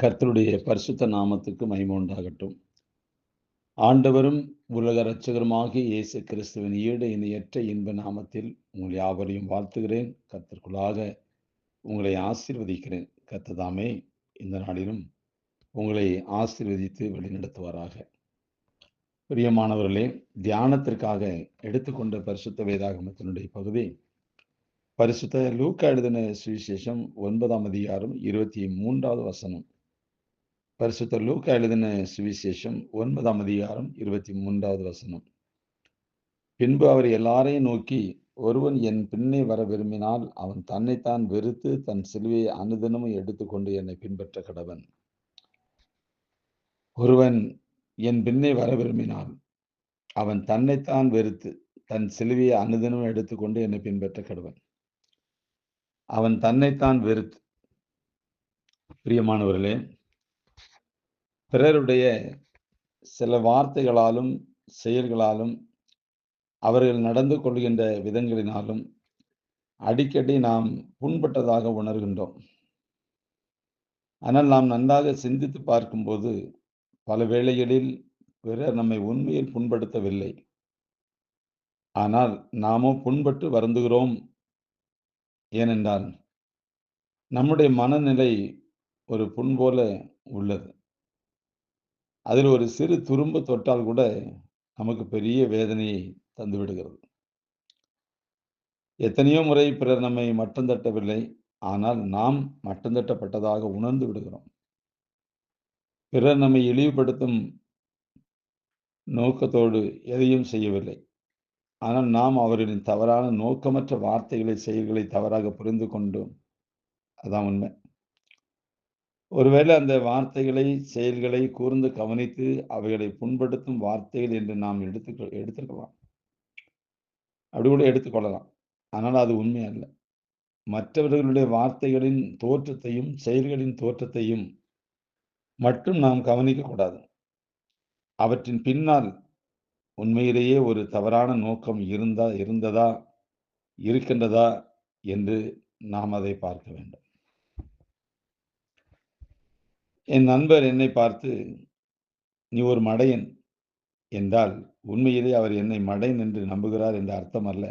கர்த்தருடைய பரிசுத்த நாமத்துக்கு மகிமை உண்டாகட்டும். ஆண்டவரும் உலக இரட்சகருமாகிய இயேசு கிறிஸ்துவின் ஈடு இணையற்ற இன்ப நாமத்தில் உங்கள் யாவரையும் வாழ்த்துகிறேன். கர்த்தருக்குள்ளாக உங்களை ஆசீர்வதிக்கிறேன். கர்த்தர் தாமே இந்த நாளிலும் உங்களை ஆசீர்வதித்து வழிநடத்துவாராக. பிரியமானவர்களே, தியானத்திற்காக எடுத்துக்கொண்ட பரிசுத்த வேதாகமத்தினுடைய பகுதி பரிசுத்த லூக்கா எழுதின சுவிசேஷம் 9ஆம் அதிகாரம் 23வது வசனம். பரிசுத்த லூக்கா எழுதின சுவிசேஷம் 9ஆம் அதிகாரம் 23வது வசனம். பின்பு அவர் எல்லாரையும் நோக்கி, ஒருவன் என் பின்னே வர விரும்பினால் அவன் தன்னைத்தான் வெறுத்து தன் சிலுவையை அனுதினமும் எடுத்துக்கொண்டு என்னை பின்பற்ற கடவன். ஒருவன் என் பின்னே வர விரும்பினால் அவன் தன்னைத்தான் வெறுத்து தன் சிலுவையை அனுதினமும் எடுத்துக்கொண்டு என்னை பின்பற்ற கடவன். அவன் தன்னைத்தான் வெறுத்து. பிரியமானவர்களே, பிறருடைய சில வார்த்தைகளாலும் செயல்களாலும் அவர்கள் நடந்து கொள்கின்ற விதங்களினாலும் அடிக்கடி நாம் புண்பட்டதாக உணர்கின்றோம். ஆனால் நாம் நன்றாக சிந்தித்து பார்க்கும்போது பல வேளைகளில் பிறர் நம்மை உண்மையில் புண்படுத்தவில்லை. ஆனால் நாமோ புண்பட்டு வருந்துகிறோம். ஏனென்றால் நம்முடைய மனநிலை ஒரு புண் போல உள்ளது. அதில் ஒரு சிறு துரும்பு தொட்டால் கூட நமக்கு பெரிய வேதனையை தந்துவிடுகிறது. எத்தனையோ முறை பிறர் நம்மை மட்டம் தட்டவில்லை, ஆனால் நாம் மட்டம் தட்டப்பட்டதாக உணர்ந்து விடுகிறோம். பிறர் நம்மை இழிவுபடுத்தும் நோக்கத்தோடு எதையும் செய்யவில்லை, ஆனால் நாம் அவர்களின் தவறான நோக்கமற்ற வார்த்தைகளை செயல்களை தவறாக புரிந்து கொண்டோம். அதான் உண்மை. ஒருவேளை அந்த வார்த்தைகளை செயல்களை கூர்ந்து கவனித்து அவைகளை புண்படுத்தும் வார்த்தைகள் என்று நாம் எடுத்துக்கலாம், அப்படி கூட எடுத்துக்கொள்ளலாம். ஆனால் அது உண்மை அல்ல. மற்றவர்களுடைய வார்த்தைகளின் தோற்றத்தையும் செயல்களின் தோற்றத்தையும் மட்டும் நாம் கவனிக்கக்கூடாது. அவற்றின் பின்னால் உண்மையிலேயே ஒரு தவறான நோக்கம் இருந்ததா இருக்கின்றதா என்று நாம் அதை பார்க்க வேண்டும். என் நண்பர் என்னை பார்த்து, நீ ஒரு மடையன் என்றால் உண்மையிலே அவர் என்னை மடையன் என்று நம்புகிறார் என்ற அர்த்தம் அல்ல.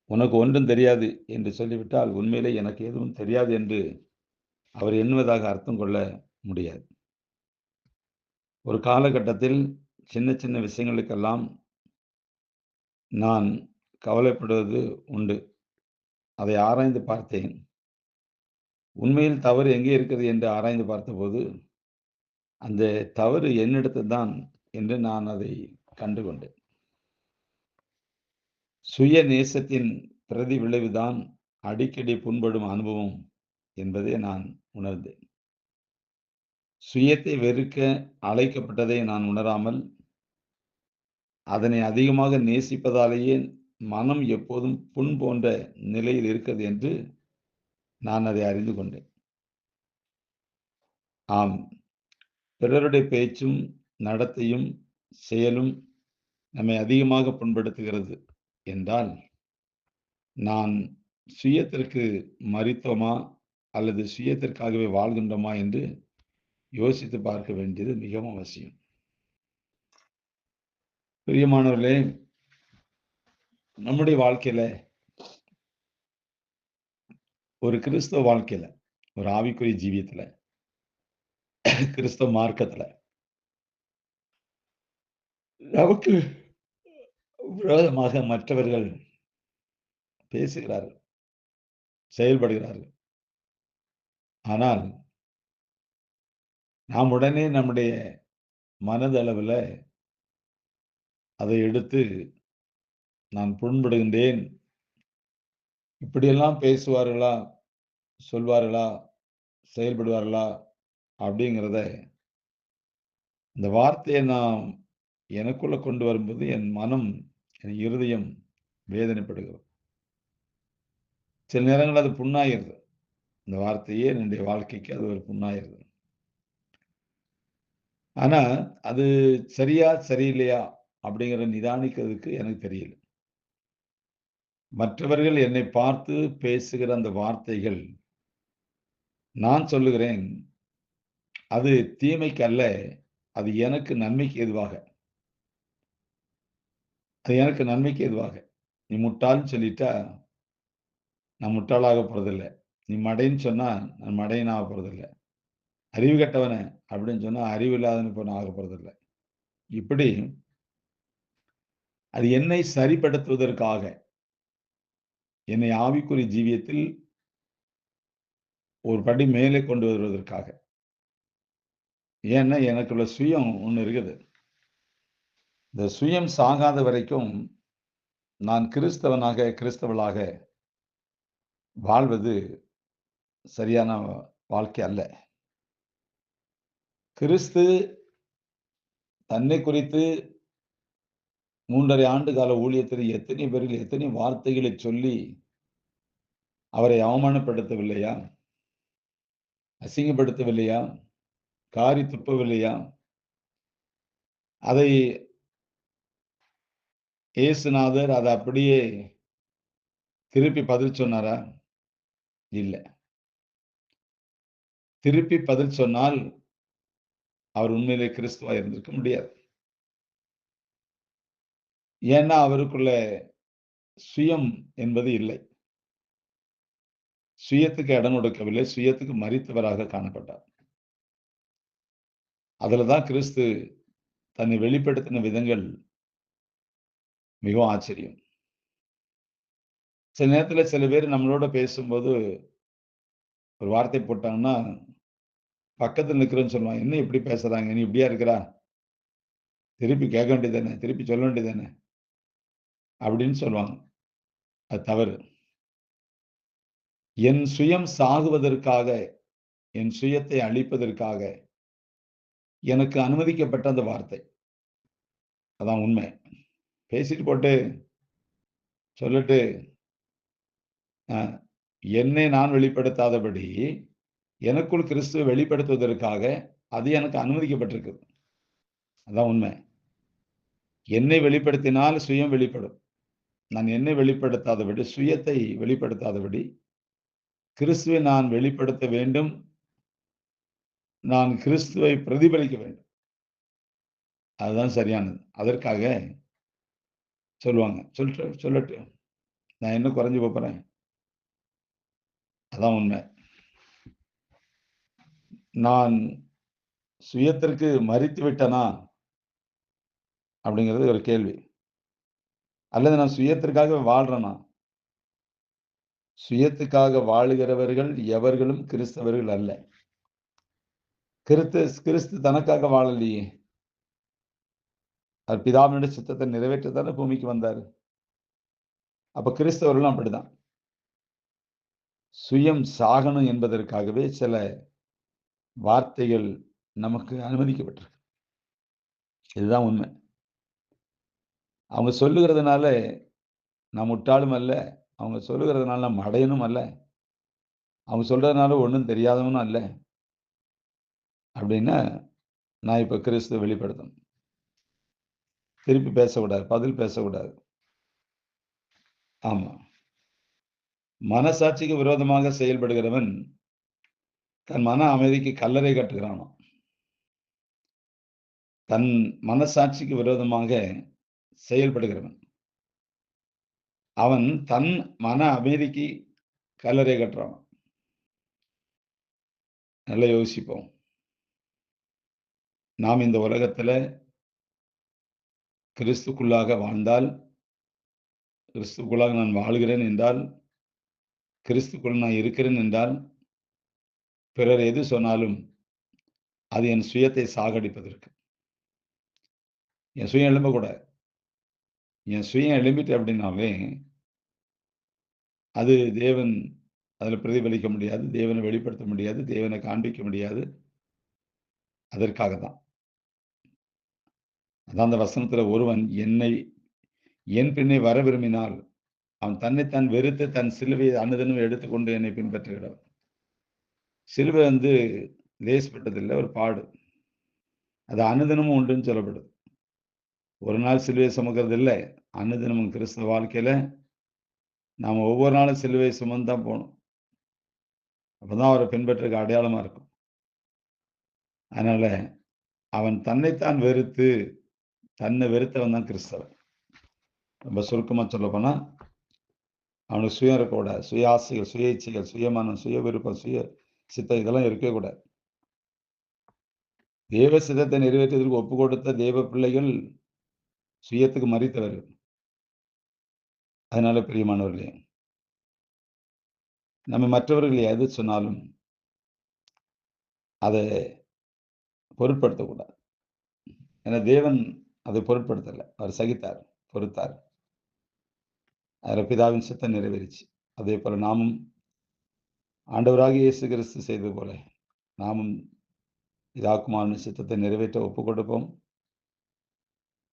உனக்கு ஒன்றும் தெரியாது என்று சொல்லிவிட்டால் உண்மையிலே எனக்கு எதுவும் தெரியாது என்று அவர் எண்ணுவதாக அர்த்தம் கொள்ள முடியாது. ஒரு காலகட்டத்தில் சின்ன சின்ன விஷயங்களுக்கெல்லாம் நான் கவலைப்படுவது உண்டு. அதை ஆராய்ந்து பார்த்தேன். உண்மையில் தவறு எங்கே இருக்கிறது என்று ஆராய்ந்து பார்த்தபோது அந்த தவறு என்னிடத்தில் தான் என்று நான் அதை கண்டுகொண்டேன். சுய நேசத்தின் பிரதி விளைவுதான் அடிக்கடி புண்படும் அனுபவம் என்பதை நான் உணர்ந்தேன். சுயத்தை வெறுக்க அழைக்கப்பட்டதை நான் உணராமல் அதனை அதிகமாக நேசிப்பதாலேயே மனம் எப்போதும் புண் போன்ற நிலையில் இருக்கிறது என்று நான் அதை அறிந்து கொண்டேன். ஆம், பிறருடைய பேச்சும் நடத்தையும் செயலும் நம்மை அதிகமாக புண்படுத்துகிறது என்றால் நான் சுயத்திற்கு மரித்தோமா அல்லது சுயத்திற்காகவே வாழ்கின்றோமா என்று யோசித்து பார்க்க வேண்டியது மிகவும் அவசியம். பிரியமானவர்களே, நம்முடைய வாழ்க்கையில ஒரு கிறிஸ்தவ வாழ்க்கையில ஒரு ஆவிக்குரிய ஜீவியத்துல கிறிஸ்தவ மார்க்கத்துல நமக்கு விரோதமாக மற்றவர்கள் பேசுகிறார்கள், செயல்படுகிறார்கள். ஆனால் நாம் உடனே நம்முடைய மனதளவில் அதை எடுத்து நான் புண்படுகின்றேன், இப்படியெல்லாம் பேசுவார்களா, சொல்வார்களா, செயல்படுவார்களா அப்படிங்கிறத இந்த வார்த்தையை நான் எனக்குள்ள கொண்டு வரும்போது என் மனம், என் இருதயம் வேதனைப்படுகிறது. சில நேரங்கள் அது புண்ணாயிருது. இந்த வார்த்தையே என்னுடைய வாழ்க்கைக்கு அது ஒரு புண்ணாயிருது. ஆனா அது சரியா சரியில்லையா அப்படிங்கிற நிதானிக்கிறதுக்கு எனக்கு தெரியல. மற்றவர்கள் என்னை பார்த்து பேசுகிற அந்த வார்த்தைகள் நான் சொல்லுகிறேன், அது தீமைக்கு அல்ல, அது எனக்கு நன்மைக்கு ஏதுவாக. அது எனக்கு நன்மைக்கு ஏதுவாக. நீ முட்டாள்ன்னு சொல்லிட்டா, நான் முட்டாளாக போறதில்ல. நீ மடைன்னு சொன்னா, நான் மடையன் ஆகப் போறதில்ல. அறிவு கெட்டவனே அப்படின்னு சொன்னா, அறிவு இல்லாதவன் இப்ப நான் ஆகப் போறதில்ல. இப்படி அது என்னை சரிப்படுத்துவதற்காக, என்னை ஆவிக்குரிய ஜீவியத்தில் ஒரு படி மேலே கொண்டு வருவதற்காக. ஏன்னா, எனக்குள்ள சுயம் ஒண்ணு இருக்குது. இந்த சுயம் சாகாத வரைக்கும், நான் கிறிஸ்தவனாக, கிறிஸ்தவளாக வாழ்வது சரியான வாழ்க்கை அல்ல. கிறிஸ்து தன்னை குறித்து 3 1/2 ஆண்டு கால ஊழியத்தில் எத்தனை பேர்கள், எத்தனை வார்த்தைகளை சொல்லி அவரை அவமானப்படுத்தவில்லையா? அசிங்கப்படுத்தவில்லையா? காரி துப்பவில்லையா? அதை இயேசுநாதர் அத அப்படியே திருப்பி பதில் சொன்னாரா? இல்ல. திருப்பி பதில் சொன்னால், அவர் உண்மையிலே கிறிஸ்துவா இருந்திருக்க முடியாது. ஏன்னா, அவருக்குள்ள சுயம் என்பது இல்லை. சுயத்துக்கு இடம் கொடுக்கவில்லை. சுயத்துக்கு மரித்தவராக காணப்பட்டார். அதுல தான் கிறிஸ்து தன்னை வெளிப்படுத்தின விதங்கள் மிகவும் ஆச்சரியம். சில நேரத்துல சில பேர் நம்மளோட பேசும்போது ஒரு வார்த்தை போட்டாங்கன்னா, பக்கத்துல நிக்கிறவன் சொல்லுவான், "என்ன இப்படி பேசுறாங்க? நீ இப்படியா இருக்கிறா? திருப்பி கேட்க வேண்டியது தானே! திருப்பி சொல்ல வேண்டியது தானே!" அப்படின்னு சொல்லுவாங்க. அது தவறு. என் சுயம் சாகுவதற்காக, என் சுயத்தை அழிப்பதற்காக எனக்கு அனுமதிக்கப்பட்ட அந்த வார்த்தை. அதான் உண்மை. பேசிட்டு போட்டு, சொல்லட்டு, அ என்னை நான் வெளிப்படுத்தாதபடி, எனக்குள் கிறிஸ்துவ வெளிப்படுத்துவதற்காக அது எனக்கு அனுமதிக்கப்பட்டிருக்குது. அதான் உண்மை. என்னை வெளிப்படுத்தினால் சுயம் வெளிப்படும். நான் என்னை வெளிப்படுத்தாதபடி, சுயத்தை வெளிப்படுத்தாதபடி, கிறிஸ்துவை நான் வெளிப்படுத்த வேண்டும். நான் கிறிஸ்துவை பிரதிபலிக்க வேண்டும். அதுதான் சரியானது. அதற்காக சொல்லுவாங்க. சொல்லட்டும். நான் என்ன குறைஞ்சு போப்போறேன்? அதான் உண்மை. நான் சுயத்திற்கு மரித்து விட்டனா? அப்படிங்கிறது ஒரு கேள்வி. அல்லது நான் சுயத்திற்காக வாழ்றேனா? சுயத்துக்காக வாழுகிறவர்கள் எவர்களும் கிறிஸ்தவர்கள் அல்ல. கிறிஸ்து தனக்காக வாழலையே. அவர் பிதாவினுடைய சித்தத்தை நிறைவேற்றத்தானே பூமிக்கு வந்தாரு. அப்ப கிறிஸ்தவர்களும் அப்படிதான். சுயம் சாகணும் என்பதற்காகவே சில வார்த்தைகள் நமக்கு அனுமதிக்கப்பட்டிருக்கு. இதுதான் உண்மை. அவங்க சொல்லுகிறதுனால நான் முட்டாளும் அல்ல. அவங்க சொல்லுகிறதுனால நான் மடையனும் அல்ல. அவங்க சொல்றதுனால ஒண்ணும் தெரியாதவனும் அல்ல. அப்படின்னா, நான் இப்ப கிறிஸ்துவ வெளிப்படுத்தணும். திருப்பி பேசக்கூடாது. பதில் பேசக்கூடாது. ஆமா. மனசாட்சிக்கு விரோதமாக செயல்படுகிறவன், தன் மன அமைதிக்கு கல்லறை கட்டுகிறானாம். தன் மனசாட்சிக்கு விரோதமாக செயல்படுகிறவன். அவன் தன் மன அமைதிக்கு கல்லறை கட்டுறானாம். நல்லா யோசிப்போம். நாம் இந்த உலகத்தில கிறிஸ்துக்குள்ளாக வாழ்ந்தால், கிறிஸ்துக்குள்ளாக நான் வாழ்கிறேன் என்றால், கிறிஸ்துக்குள் நான் இருக்கிறேன் என்றால், பிறர் எது சொன்னாலும், அது என் சுயத்தை சாகடிப்பதற்கு. என் சுயம் எழும்பக்கூடாது. என் சுயம் எழும்பிட்டு அப்படின்னாவே, அது தேவன் அதில பிரதிபலிக்க முடியாது. தேவனை வெளிப்படுத்த முடியாது. தேவனை காண்பிக்க முடியாது. அதற்காக தான். அதான் அந்த வசனத்தில ஒருவன் என் பின்னே வர விரும்பினால், அவன் தன்னைத்தான் வெறுத்து தன் சிலுவையை அனுதினமும் எடுத்துக்கொண்டு என்னை பின்பற்றுகிறவன். சிலுவை வந்து லேசுப்பட்டதில்ல, ஒரு பாடு. அது அனுதினமும் உண்டுன்னு சொல்லப்படுது. ஒரு நாள் சிலுவையை சுமக்கிறது இல்ல. அனுதினமும் கிறிஸ்தவ வாழ்க்கையில நாம ஒவ்வொரு நாளும் சிலுவையை சுமந்து தான் போணும். அப்பதான் அவரை பின்பற்றுறதுக்கு அடையாளமா இருக்கும். அதனால அவன் தன்னைத்தான் வெறுத்து, தன்னை வெறுத்தவன் தான் கிறிஸ்தவன். ரொம்ப சுருக்கமா சொல்லப்போனா, அவனுக்கு சுயம் இருக்கக்கூடாது. சுய ஆசைகள், சுய இச்சைகள், சுயமானம், சுய விருப்பம், சுய சித்தம் இதெல்லாம் இருக்கவே கூடாது. தேவ சித்தத்தை நிறைவேற்றுவதற்கு ஒப்புக் கொடுத்த தேவ பிள்ளைகள் சுயத்துக்கு மரித்தவர்கள். அதனால பிரியமானவர்களே, நம்ம மற்றவர்கள் எது சொன்னாலும் அதை பொருட்படுத்தக்கூடாது. ஏன்னா தேவன் அதை பொருட்படுத்தல. அவர் சகித்தார், பொறுத்தார். அதில பிதாவின் சித்தம் நிறைவேறிச்சு. அதேபோல நாமும் ஆண்டவராகிய இயேசு கிறிஸ்து செய்தது போல, நாமும் பிதா குமாரனின் சித்தத்தை நிறைவேற்ற ஒப்புக் கொடுப்போம்.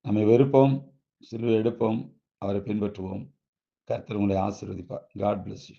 நம்மை வெறுப்போம், சிலுவை எடுப்போம், அவரை பின்பற்றுவோம். கர்த்தர் உங்களை ஆசீர்வதிப்பார். God bless you.